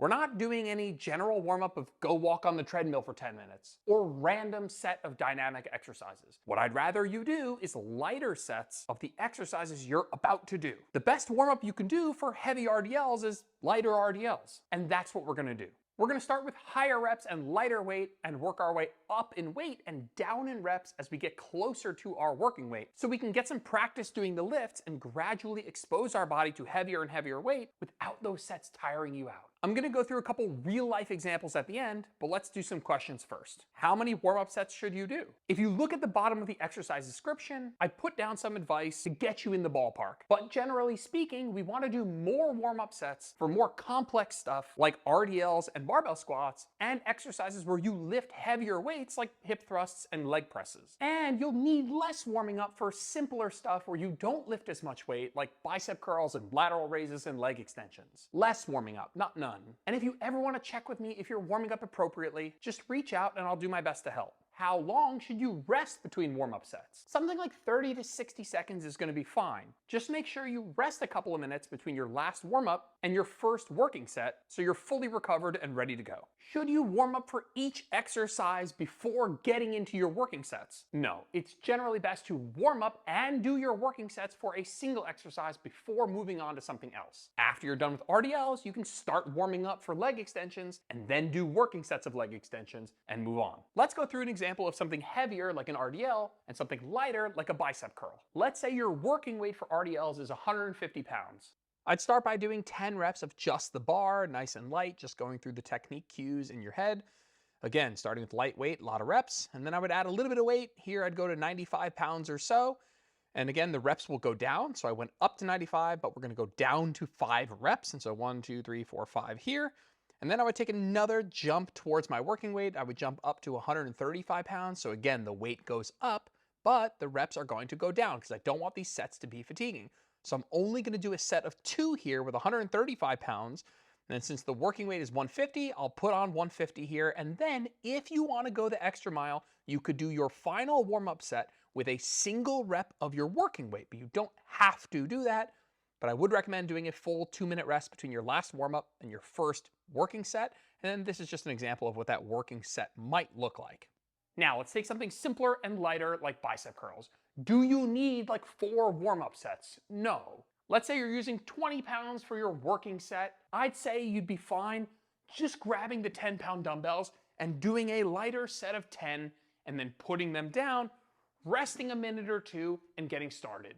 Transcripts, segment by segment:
We're not doing any general warm-up of go walk on the treadmill for 10 minutes or random set of dynamic exercises. What I'd rather you do is lighter sets of the exercises you're about to do. The best warm-up you can do for heavy RDLs is lighter RDLs, and that's what we're gonna do. We're gonna start with higher reps and lighter weight and work our way up in weight and down in reps as we get closer to our working weight, so we can get some practice doing the lifts and gradually expose our body to heavier and heavier weight without those sets tiring you out. I'm gonna go through a couple real life examples at the end, but let's do some questions first. How many warm-up sets should you do? If you look at the bottom of the exercise description, I put down some advice to get you in the ballpark. But generally speaking, we wanna do more warm-up sets for more complex stuff like RDLs and barbell squats, and exercises where you lift heavier weights like hip thrusts and leg presses. And you'll need less warming up for simpler stuff where you don't lift as much weight like bicep curls and lateral raises and leg extensions. Less warming up, not none. And if you ever want to check with me if you're warming up appropriately, just reach out and I'll do my best to help. How long should you rest between warm-up sets? Something like 30 to 60 seconds is going to be fine. Just make sure you rest a couple of minutes between your last warm-up and your first working set so you're fully recovered and ready to go. Should you warm up for each exercise before getting into your working sets? No, it's generally best to warm up and do your working sets for a single exercise before moving on to something else. After you're done with RDLs, you can start warming up for leg extensions and then do working sets of leg extensions and move on. Let's go through an example of something heavier like an RDL and something lighter like a bicep curl. Let's say your working weight for RDLs is 150 pounds. I'd start by doing 10 reps of just the bar, nice and light, just going through the technique cues in your head. Again, starting with lightweight, a lot of reps, and then I would add a little bit of weight. Here I'd go to 95 pounds or so. And again, the reps will go down. So I went up to 95, but we're gonna go down to 5 reps. And so 1, 2, 3, 4, 5 here. And then I would take another jump towards my working weight. I would jump up to 135 pounds. So again, the weight goes up, but the reps are going to go down because I don't want these sets to be fatiguing. So I'm only going to do a set of 2 here with 135 pounds. And then since the working weight is 150, I'll put on 150 here. And then if you want to go the extra mile, you could do your final warm-up set with a single rep of your working weight, but you don't have to do that. But I would recommend doing a full 2-minute rest between your last warm-up and your first working set. And then this is just an example of what that working set might look like. Now let's take something simpler and lighter like bicep curls. Do you need like 4 warm-up sets? No. Let's say you're using 20 pounds for your working set. I'd say you'd be fine just grabbing the 10-pound dumbbells and doing a lighter set of 10 and then putting them down, resting a minute or two and getting started.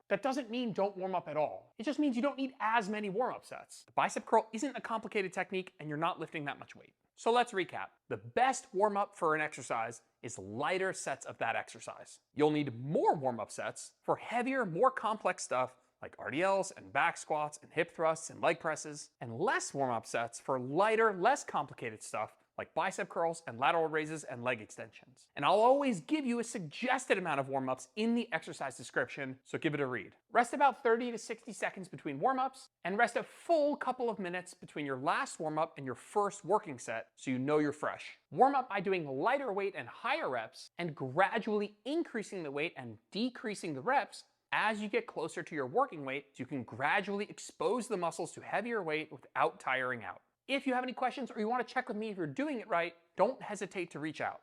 That doesn't mean don't warm up at all. It just means you don't need as many warm-up sets. The bicep curl isn't a complicated technique and you're not lifting that much weight. So let's recap. The best warm-up for an exercise is lighter sets of that exercise. You'll need more warm-up sets for heavier, more complex stuff like RDLs and back squats and hip thrusts and leg presses, and less warm-up sets for lighter, less complicated stuff like bicep curls and lateral raises and leg extensions. And I'll always give you a suggested amount of warm-ups in the exercise description, so give it a read. Rest about 30 to 60 seconds between warm-ups, and rest a full couple of minutes between your last warm-up and your first working set so you know you're fresh. Warm up by doing lighter weight and higher reps, and gradually increasing the weight and decreasing the reps as you get closer to your working weight so you can gradually expose the muscles to heavier weight without tiring out. If you have any questions or you want to check with me if you're doing it right, don't hesitate to reach out.